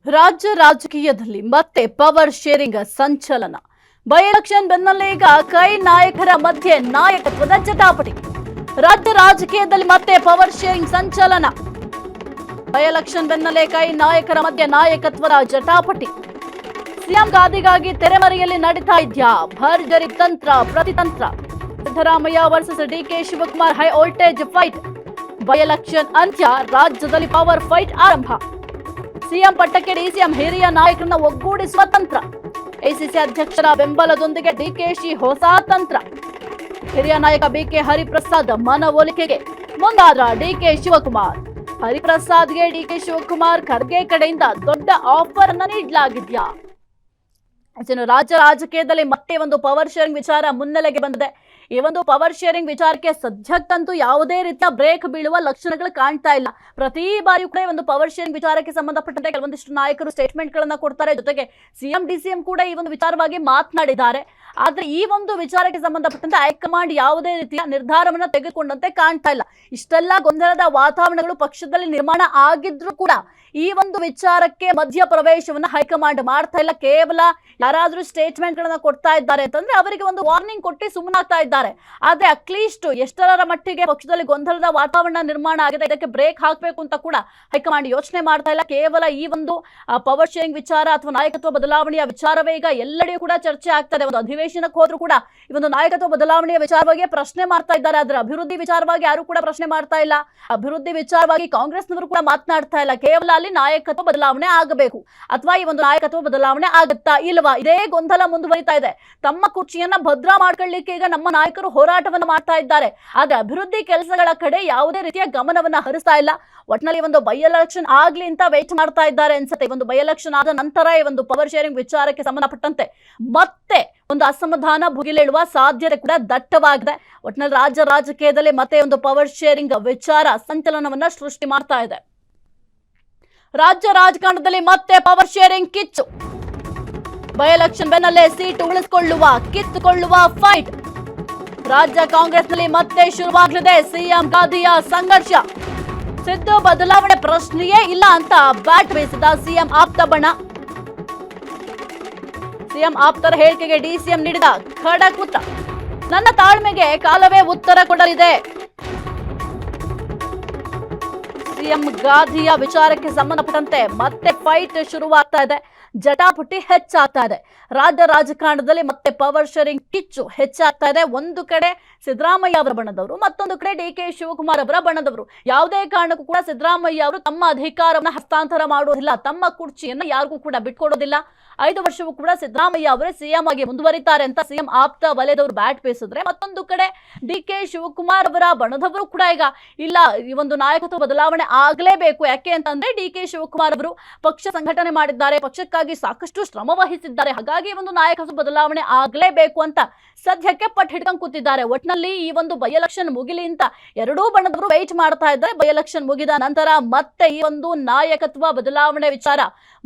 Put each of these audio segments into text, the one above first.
ರಾಜ್ಯ ರಾಜಕೀಯದಲ್ಲಿ ಮತ್ತೆ ಪವರ್ ಶೇರಿಂಗ್ ಸಂಚಲನ. ಬೈ ಎಲೆಕ್ಷನ್ ಬೆನ್ನಲ್ಲೇ ಈಗ ಕೈ ನಾಯಕರ ಮಧ್ಯೆ ನಾಯಕತ್ವದ ಜಟಾಪಟಿ. ರಾಜ್ಯ ರಾಜಕೀಯದಲ್ಲಿ ಮತ್ತೆ ಪವರ್ ಶೇರಿಂಗ್ ಸಂಚಲನ. ಬೈ ಎಲೆಕ್ಷನ್ ಬೆನ್ನಲ್ಲೇ ಕೈ ನಾಯಕರ ಮಧ್ಯೆ ನಾಯಕತ್ವದ ಜಟಾಪಟಿ. ಸಿಎಂ ಗಾದಿಗಾಗಿ ತೆರೆಮರೆಯಲ್ಲಿ ನಡೀತಾ ಇದ್ಯಾ ಭರ್ಜರಿ ತಂತ್ರ ಪ್ರತಿತಂತ್ರ. Siddaramaiah versus DK Shivakumar high voltage fight. By election ಅಂತ್ಯ, ರಾಜ್ಯದಲ್ಲಿ ಪವರ್ ಫೈಟ್ ಆರಂಭ. ಸಿಎಂ ಪಟ್ಟಕ್ಕೆ ಡಿಸಿಎಂ ಹಿರಿಯ ನಾಯಕರನ್ನ ಒಗ್ಗೂಡಿಸುವ ತಂತ್ರ. ಎಸಿಸಿ ಅಧ್ಯಕ್ಷರ ಬೆಂಬಲದೊಂದಿಗೆ ಡಿಕೆಶಿ ಹೊಸ ತಂತ್ರ. ಹಿರಿಯ ನಾಯಕ ಬಿಕೆ ಹರಿಪ್ರಸಾದ್ ಮನವೊಲಿಕೆಗೆ ಮುಂದಾದ ಡಿಕೆ ಶಿವಕುಮಾರ್. ಹರಿಪ್ರಸಾದ್ಗೆ ಡಿಕೆ ಶಿವಕುಮಾರ್ ಖರ್ಗೆ ಕಡೆಯಿಂದ ದೊಡ್ಡ ಆಫರ್ ಅನ್ನ ನೀಡಲಾಗಿದ್ಯಾ? ರಾಜ್ಯ ರಾಜಕೀಯದಲ್ಲಿ ಮತ್ತೆ ಒಂದು ಪವರ್ ಶೇರಿಂಗ್ ವಿಚಾರ ಮುನ್ನೆಲೆಗೆ ಬಂದಿದೆ. ಈ ಒಂದು ಪವರ್ ಶೇರಿಂಗ್ ವಿಚಾರಕ್ಕೆ ಸದ್ಯಕ್ಕಂತೂ ಯಾವುದೇ ರೀತಿಯ ಬ್ರೇಕ್ ಬೀಳುವ ಲಕ್ಷಣಗಳು ಕಾಣ್ತಾ ಇಲ್ಲ. ಪ್ರತಿ ಬಾರಿಯೂ ಕೂಡ ಒಂದು ಪವರ್ ಶೇರಿಂಗ್ ವಿಚಾರಕ್ಕೆ ಸಂಬಂಧಪಟ್ಟಂತೆ ಕೆಲವೊಂದಿಷ್ಟು ನಾಯಕರು ಸ್ಟೇಟ್ಮೆಂಟ್ ಗಳನ್ನ ಕೊಡ್ತಾರೆ. ಜೊತೆಗೆ ಸಿಎಂ ಡಿಸಿಎಂ ಕೂಡ ಈ ಒಂದು ವಿಚಾರವಾಗಿ ಮಾತನಾಡಿದ್ದಾರೆ. ಆದ್ರೆ ಈ ಒಂದು ವಿಚಾರಕ್ಕೆ ಸಂಬಂಧಪಟ್ಟಂತೆ ಹೈಕಮಾಂಡ್ ಯಾವುದೇ ರೀತಿಯ ನಿರ್ಧಾರವನ್ನ ತೆಗೆದುಕೊಂಡಂತೆ ಕಾಣ್ತಾ ಇಲ್ಲ. ಇಷ್ಟೆಲ್ಲ ಗೊಂದಲದ ವಾತಾವರಣಗಳು ಪಕ್ಷದಲ್ಲಿ ನಿರ್ಮಾಣ ಆಗಿದ್ರು ಕೂಡ ಈ ಒಂದು ವಿಚಾರಕ್ಕೆ ಮಧ್ಯ ಪ್ರವೇಶವನ್ನ ಹೈಕಮಾಂಡ್ ಮಾಡ್ತಾ ಇಲ್ಲ. ಕೇವಲ ಯಾರಾದ್ರೂ ಸ್ಟೇಟ್ಮೆಂಟ್ ಗಳನ್ನ ಕೊಡ್ತಾ ಇದ್ದಾರೆ ಅಂತಂದ್ರೆ ಅವರಿಗೆ ಒಂದು ವಾರ್ನಿಂಗ್ ಕೊಟ್ಟು ಸುಮ್ಮನಾಗ್ತಾ ಇದ್ದಾರೆ. ಆದ್ರೆ ಅಟ್ಲೀಸ್ಟ್ ಎಷ್ಟರ ಮಟ್ಟಿಗೆ ಪಕ್ಷದಲ್ಲಿ ಗೊಂದಲದ ವಾತಾವರಣ ನಿರ್ಮಾಣ ಆಗಿದೆ, ಇದಕ್ಕೆ ಬ್ರೇಕ್ ಹಾಕಬೇಕು ಅಂತ ಕೂಡ ಹೈಕಮಾಂಡ್ ಯೋಚನೆ ಮಾಡ್ತಾ ಇಲ್ಲ. ಕೇವಲ ಈ ಒಂದು ಪವರ್ ಶೇರಿಂಗ್ ವಿಚಾರ ಅಥವಾ ನಾಯಕತ್ವ ಬದಲಾವಣೆಯ ವಿಚಾರವೇ ಈಗ ಎಲ್ಲೆಡೆಯೂ ಕೂಡ ಚರ್ಚೆ ಆಗ್ತದೆ. ಒಂದು ಅಧಿವೇಶನಕ್ಕೆ ಹೋದ್ರು ಕೂಡ ಈ ಒಂದು ನಾಯಕತ್ವ ಬದಲಾವಣೆಯ ವಿಚಾರವಾಗಿ ಪ್ರಶ್ನೆ ಮಾಡ್ತಾ ಇದ್ದಾರೆ. ಆದ್ರೆ ಅಭಿವೃದ್ಧಿ ವಿಚಾರವಾಗಿ ಯಾರು ಕೂಡ ಪ್ರಶ್ನೆ ಮಾಡ್ತಾ ಇಲ್ಲ. ಅಭಿವೃದ್ಧಿ ವಿಚಾರವಾಗಿ ಕಾಂಗ್ರೆಸ್ನವರು ಕೂಡ ಮಾತನಾಡ್ತಾ ಇಲ್ಲ. ಕೇವಲ ಅಲ್ಲಿ ನಾಯಕತ್ವ ಬದಲಾವಣೆ ಆಗಬೇಕು ಅಥವಾ ಈ ಒಂದು ನಾಯಕತ್ವ ಬದಲಾವಣೆ ಆಗುತ್ತಾ ಇಲ್ವಾ, ಇದೇ ಗೊಂದಲ ಮುಂದುವರಿತಾ ಇದೆ. ತಮ್ಮ ಕುರ್ಚಿಯನ್ನ ಭದ್ರ ಮಾಡ್ಕೊಳ್ಳಿಕ್ಕೆ ಈಗ ನಮ್ಮ ನಾಯಕರು ಹೋರಾಟವನ್ನು ಮಾಡ್ತಾ ಇದ್ದಾರೆ. ಆದ್ರೆ ಅಭಿವೃದ್ಧಿ ಕೆಲಸಗಳ ಕಡೆ ಯಾವುದೇ ರೀತಿಯ ಗಮನವನ್ನ ಹರಿಸ್ತಾ ಇಲ್ಲ. ಒಟ್ಟಿನಲ್ಲಿ ಒಂದು ಬೈ ಎಲೆಕ್ಷನ್ ಆಗ್ಲಿ ಅಂತ ವೇಟ್ ಮಾಡ್ತಾ ಇದ್ದಾರೆ ಅನ್ಸುತ್ತೆ. ಒಂದು ಬೈ ಎಲೆಕ್ಷನ್ ಆದ ನಂತರ ಈ ಒಂದು ಪವರ್ ಶೇರಿಂಗ್ ವಿಚಾರಕ್ಕೆ ಸಂಬಂಧಪಟ್ಟಂತೆ ಮತ್ತೆ ಒಂದು ಅಸಮಾಧಾನ ಭುಗಿಲೇಳುವ ಸಾಧ್ಯತೆ ಕೂಡ ದಟ್ಟವಾಗಿದೆ. ಒಟ್ಟಿನಲ್ಲಿ ರಾಜ್ಯ ರಾಜಕೀಯದಲ್ಲಿ ಮತ್ತೆ ಒಂದು ಪವರ್ ಶೇರಿಂಗ್ ವಿಚಾರ ಸಂಚಲನವನ್ನ ಸೃಷ್ಟಿ ಮಾಡ್ತಾ ಇದೆ. ರಾಜ್ಯ ರಾಜಕಾರಣದಲ್ಲಿ ಮತ್ತೆ ಪವರ್ ಶೇರಿಂಗ್ ಕಿಚ್ಚು. ಬೈ ಎಲೆಕ್ಷನ್ ಬೆನ್ನಲ್ಲೇ ಸೀಟು ಉಳಿಸಿಕೊಳ್ಳುವ ಕಿತ್ತುಕೊಳ್ಳುವ ಫೈಟ್. ರಾಜ್ಯ ಕಾಂಗ್ರೆಸ್ನಲ್ಲಿ ಮತ್ತೆ ಶುರುವಾಗಲಿದೆ ಸಿಎಂ ಗಾದಿಯ ಸಂಘರ್ಷ. ಸಿದ್ದು ಬದಲಾವಣೆ ಪ್ರಶ್ನೆಯೇ ಇಲ್ಲ ಅಂತ ಬ್ಯಾಟ್ ಬೀಸಿದ ಸಿಎಂ ಆಪ್ತ ಬಣ. ಸಿಎಂ ಆಪ್ತರ ಹೇಳಿಕೆಗೆ ಡಿಸಿಎಂ ನೀಡಿದ ಖಡಕ್ ಉತ್ತರ. ನನ್ನ ತಾಳ್ಮೆಗೆ ಕಾಲವೇ ಉತ್ತರ ಕೊಡಲಿದೆ. ಸಿಎಂ ಗಾದಿಯ ವಿಚಾರಕ್ಕೆ ಸಂಬಂಧಪಟ್ಟಂತೆ ಮತ್ತೆ ಫೈಟ್ ಶುರುವಾಗ್ತಾ ಇದೆ. ಜಟಾಪಟಿ ಹೆಚ್ಚಾಗ್ತಾ ಇದೆ. ರಾಜ್ಯ ರಾಜಕಾರಣದಲ್ಲಿ ಮತ್ತೆ ಪವರ್ ಶೇರಿಂಗ್ ಕಿಚ್ಚು ಹೆಚ್ಚಾಗ್ತಾ ಇದೆ. ಒಂದು ಕಡೆ ಸಿದ್ದರಾಮಯ್ಯ ಅವರ ಬಣದವರು, ಮತ್ತೊಂದು ಕಡೆ ಡಿಕೆ ಶಿವಕುಮಾರ್ ಅವರ ಬಣದವರು. ಯಾವುದೇ ಕಾರಣಕ್ಕೂ ಕೂಡ ಸಿದ್ದರಾಮಯ್ಯ ಅವರು ತಮ್ಮ ಅಧಿಕಾರವನ್ನು ಹಸ್ತಾಂತರ ಮಾಡೋದಿಲ್ಲ, ತಮ್ಮ ಕುರ್ಚಿಯನ್ನು ಯಾರಿಗೂ ಕೂಡ ಬಿಟ್ಕೊಡೋದಿಲ್ಲ. 5 ವರ್ಷವೂ ಕೂಡ ಸಿದ್ದರಾಮಯ್ಯ ಅವರೇ ಸಿಎಂ ಆಗಿ ಮುಂದುವರಿತಾರೆ ಅಂತ ಸಿಎಂ ಆಪ್ತ ವಲಯದವರು ಬ್ಯಾಟ್ ಬೀಸಿದ್ರೆ, ಮತ್ತೊಂದು ಕಡೆ ಡಿಕೆ ಶಿವಕುಮಾರ್ ಅವರ ಬಣದವರು ಕೂಡ ಈಗ ಇಲ್ಲ, ಈ ಒಂದು ನಾಯಕತ್ವ ಬದಲಾವಣೆ ಆಗಲೇಬೇಕು. ಯಾಕೆ ಅಂತಂದ್ರೆ ಡಿಕೆ ಶಿವಕುಮಾರ್ ಅವರು ಪಕ್ಷ ಸಂಘಟನೆ ಮಾಡಿದ್ದಾರೆ, ಪಕ್ಷಕ್ಕಾಗಿ ಸಾಕಷ್ಟು ಶ್ರಮ ವಹಿಸಿದ್ದಾರೆ. ಹಾಗಾಗಿ ಒಂದು ನಾಯಕತ್ವ ಬದಲಾವಣೆ ಆಗಲೇಬೇಕು ಅಂತ ಸದ್ಯಕ್ಕೆ ಪಟ್ಟು ಹಿಡ್ಕೊಂಡು ಕೂತಿದ್ದಾರೆ. ಒಟ್ಟಿನಲ್ಲಿ ಈ ಒಂದು ಬೈ ಎಲೆಕ್ಷನ್ ಮುಗಿಲಿ ಅಂತ ಎರಡೂ ಬಣದವರು ವೆಯ್ಟ್ ಮಾಡ್ತಾ ಇದ್ದಾರೆ. ಬೈ ಎಲೆಕ್ಷನ್ ಮುಗಿದ ನಂತರ ಮತ್ತೆ ಈ ಒಂದು ನಾಯಕತ್ವ ಬದಲಾವಣೆ ವಿಚಾರ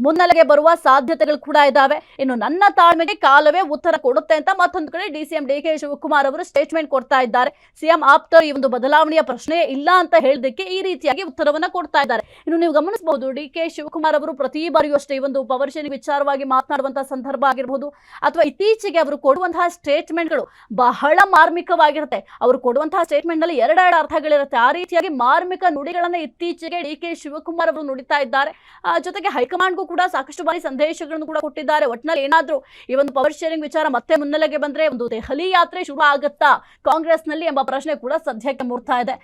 ಮುನ್ನೆಲೆಗೆ ಬರುವ ಸಾಧ್ಯತೆಗಳು ಕೂಡ ಇದ್ದಾವೆ. ಇನ್ನು ನನ್ನ ತಾಳ್ಮೆಗೆ ಕಾಲವೇ ಉತ್ತರ ಕೊಡುತ್ತೆ ಅಂತ ಮತ್ತೊಂದು ಕಡೆ ಡಿಸಿಎಂ ಡಿಕೆ ಶಿವಕುಮಾರ್ ಅವರು ಸ್ಟೇಟ್ಮೆಂಟ್ ಕೊಡ್ತಾ ಇದ್ದಾರೆ. ಸಿಎಂ ಆಪ್ತರು ಈ ಒಂದು ಬದಲಾವಣೆಯ ಪ್ರಶ್ನೆ ಇಲ್ಲ ಅಂತ ಹೇಳಿದಕ್ಕೆ ಈ ರೀತಿಯಾಗಿ ಉತ್ತರವನ್ನ ಕೊಡ್ತಾ ಇದ್ದಾರೆ. ಇನ್ನು ನೀವು ಗಮನಿಸಬಹುದು, ಡಿಕೆ ಶಿವಕುಮಾರ್ ಅವರು ಪ್ರತಿ ಬಾರಿಯೂ ಅಷ್ಟೇ ಈ ಒಂದು ಪವರ್ ಶೇರಿಂಗ್ ವಿಚಾರವಾಗಿ ಮಾತನಾಡುವಂತಹ ಸಂದರ್ಭ ಆಗಿರಬಹುದು ಅಥವಾ ಇತ್ತೀಚೆಗೆ ಅವರು ಕೊಡುವಂತಹ ಸ್ಟೇಟ್ಮೆಂಟ್ಗಳು ಬಹಳ ಮಾರ್ಮಿಕವಾಗಿರುತ್ತೆ. ಅವರು ಕೊಡುವಂತಹ ಸ್ಟೇಟ್ಮೆಂಟ್ ನಲ್ಲಿ ಎರಡೆರಡು ಅರ್ಥಗಳಿರುತ್ತೆ. ಆ ರೀತಿಯಾಗಿ ಮಾರ್ಮಿಕ ನುಡಿಗಳನ್ನ ಇತ್ತೀಚೆಗೆ ಡಿಕೆ ಶಿವಕುಮಾರ್ ಅವರು ನುಡಿತಾ ಇದ್ದಾರೆ. ಜೊತೆಗೆ ಹೈಕಮಾಂಡ್ಗೂ ಕೂಡ ಸಾಕಷ್ಟು ಬಾರಿ ಸಂದೇಶಗಳನ್ನು ಕೂಡ ಕೊಟ್ಟಿದ್ದಾರೆ. ಒಟ್ಟಿನಲ್ಲಿ ಏನಾದ್ರೂ ಈ ಒಂದು ಪವರ್ ಶೇರಿಂಗ್ ವಿಚಾರ ಮತ್ತೆ ಮುನ್ನೆಲೆಗೆ ಬಂದ್ರೆ ಒಂದು ದೆಹಲಿ ಯಾತ್ರೆ ಶುರು ಆಗುತ್ತಾ ಕಾಂಗ್ರೆಸ್ನಲ್ಲಿ ಎಂಬ ಪ್ರಶ್ನೆ ಕೂಡ ಸದ್ಯಕ್ಕೆ ಮೂಡ್ತಾ ಇದೆ.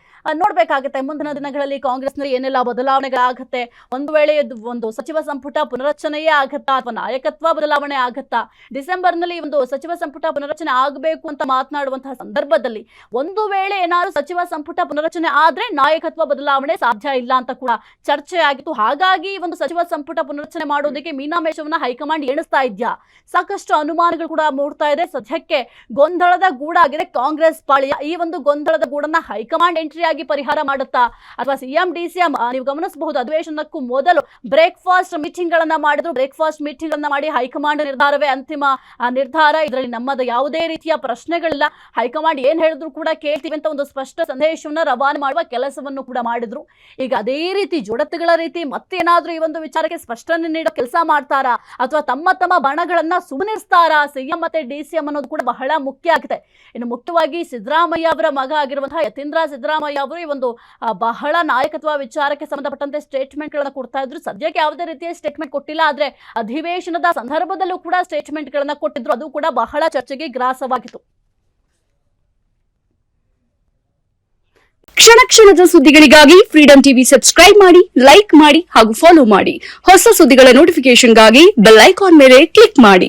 ನೋಡ್ಬೇಕಾಗುತ್ತೆ ಮುಂದಿನ ದಿನಗಳಲ್ಲಿ ಕಾಂಗ್ರೆಸ್ನಲ್ಲಿ ಏನೆಲ್ಲ ಬದಲಾವಣೆಗಳಾಗುತ್ತೆ. ಒಂದು ವೇಳೆ ಒಂದು ಸಚಿವ ಸಂಪುಟ ಪುನರಚನೆಯೇ ಆಗುತ್ತಾ ಅಥವಾ ನಾಯಕತ್ವ ಬದಲಾವಣೆ ಆಗುತ್ತಾ? ಡಿಸೆಂಬರ್ ನಲ್ಲಿ ಒಂದು ಸಚಿವ ಸಂಪುಟ ಪುನರಚನೆ ಆಗಬೇಕು ಅಂತ ಮಾತನಾಡುವಂತಹ ಸಂದರ್ಭದಲ್ಲಿ ಒಂದು ವೇಳೆ ಏನಾದ್ರು ಸಚಿವ ಸಂಪುಟ ಪುನರಚನೆ ಆದ್ರೆ ನಾಯಕತ್ವ ಬದಲಾವಣೆ ಸಾಧ್ಯ ಇಲ್ಲ ಅಂತ ಕೂಡ ಚರ್ಚೆ ಆಗಿತ್ತು. ಹಾಗಾಗಿ ಒಂದು ಸಚಿವ ಸಂಪುಟ ಪುನರಚನೆ ಮಾಡೋದಕ್ಕೆ ಮೀನಾಮೇಷವನ್ನ ಹೈಕಮಾಂಡ್ ಹೈಕಮಾಂಡ್ ಎಣಿಸ್ತಾ ಇದ್ಯಾ? ಸಾಕಷ್ಟು ಅನುಮಾನಗಳು ಕೂಡ ಮೂಡ್ತಾ ಇದೆ. ಸದ್ಯಕ್ಕೆ ಗೊಂದಲದ ಗೂಡಾಗಿದೆ ಕಾಂಗ್ರೆಸ್ ಪಾಳ್ಯ. ಈ ಒಂದು ಗೊಂದಲದ ಗೂಡನ್ನ ಹೈಕಮಾಂಡ್ ಎಂಟ್ರಿ ಆಗಿ ಪರಿಹಾರ ಮಾಡುತ್ತಾ ಅಥವಾ ಸಿಎಂ ಡಿಸಿಎಂ ನೀವು ಗಮನಿಸಬಹುದು, ಅಧಿವೇಶನಕ್ಕೂ ಮೊದಲು ಬ್ರೇಕ್ಫಾಸ್ಟ್ ಮೀಟಿಂಗ್ ಗಳನ್ನ ಮಾಡಿದ್ರು. ಬ್ರೇಕ್ಫಾಸ್ಟ್ ಮೀಟಿಂಗ್ ಗಳನ್ನ ಮಾಡಿ ಹೈಕಮಾಂಡ್ ನಿರ್ಧಾರವೇ ಅಂತಿಮ ನಿರ್ಧಾರ, ಇದರಲ್ಲಿ ನಮ್ಮದು ಯಾವುದೇ ರೀತಿಯ ಪ್ರಶ್ನೆಗಳಿಲ್ಲ, ಹೈಕಮಾಂಡ್ ಏನ್ ಹೇಳಿದ್ರು ಕೂಡ ಕೇಳ್ತೀವಿ ಅಂತ ಒಂದು ಸ್ಪಷ್ಟ ಸಂದೇಶವನ್ನ ರವಾನೆ ಮಾಡುವ ಕೆಲಸವನ್ನು ಕೂಡ ಮಾಡಿದ್ರು. ಈಗ ಅದೇ ರೀತಿ ಜುಡತ್ತುಗಳ ರೀತಿ ಮತ್ತೇನಾದ್ರೂ ಈ ಒಂದು ವಿಚಾರಕ್ಕೆ ಸ್ಪಷ್ಟನೆ ನೀಡೋ ಕೆಲಸ ಮಾಡ್ತಾರಾ ಅಥವಾ ತಮ್ಮ ಬಣಗಳನ್ನ ಸುಮ್ಮನಿಸ್ತಾರಾ ಸಿಎಂ ಮತ್ತೆ ಡಿಸಿಎಂ ಅನ್ನೋದು ಕೂಡ ಬಹಳ ಮುಖ್ಯ ಆಗಿದೆ. ಇನ್ನು ಮುಖ್ಯವಾಗಿ ಸಿದ್ದರಾಮಯ್ಯ ಅವರ ಮಗ ಆಗಿರುವಂತಹ ಯತೀಂದ್ರ ಸಿದ್ದರಾಮಯ್ಯ ಅವರು ಈ ಒಂದು ಬಹಳ ನಾಯಕತ್ವ ವಿಚಾರಕ್ಕೆ ಸಂಬಂಧಪಟ್ಟಂತೆ ಸ್ಟೇಟ್ಮೆಂಟ್ ಗಳನ್ನ ಕೊಡ್ತಾ ಇದ್ರು. ಸದ್ಯಕ್ಕೆ ಯಾವುದೇ ರೀತಿಯ ಸ್ಟೇಟ್ಮೆಂಟ್ ಕೊಟ್ಟಿಲ್ಲ, ಆದ್ರೆ ಅಧಿವೇಶನದ ಸಂದರ್ಭದಲ್ಲೂ ಕೂಡ ಸ್ಟೇಟ್ಮೆಂಟ್ ಗಳನ್ನ ಕೊಟ್ಟಿದ್ರು. ಅದು ಕೂಡ ಬಹಳ ಚರ್ಚೆಗೆ ಗ್ರಾಸವಾಗಿತ್ತು. ಕ್ಷಣ ಕ್ಷಣದ ಸುದ್ದಿಗಳಿಗಾಗಿ ಫ್ರೀಡಂ ಟಿವಿ ಸಬ್ಸ್ಕ್ರೈಬ್ ಮಾಡಿ, ಲೈಕ್ ಮಾಡಿ ಹಾಗೂ ಫಾಲೋ ಮಾಡಿ. ಹೊಸ ಸುದ್ದಿಗಳ ನೋಟಿಫಿಕೇಶನ್ಗಾಗಿ ಬೆಲ್ ಐಕಾನ್ ಮೇಲೆ ಕ್ಲಿಕ್ ಮಾಡಿ.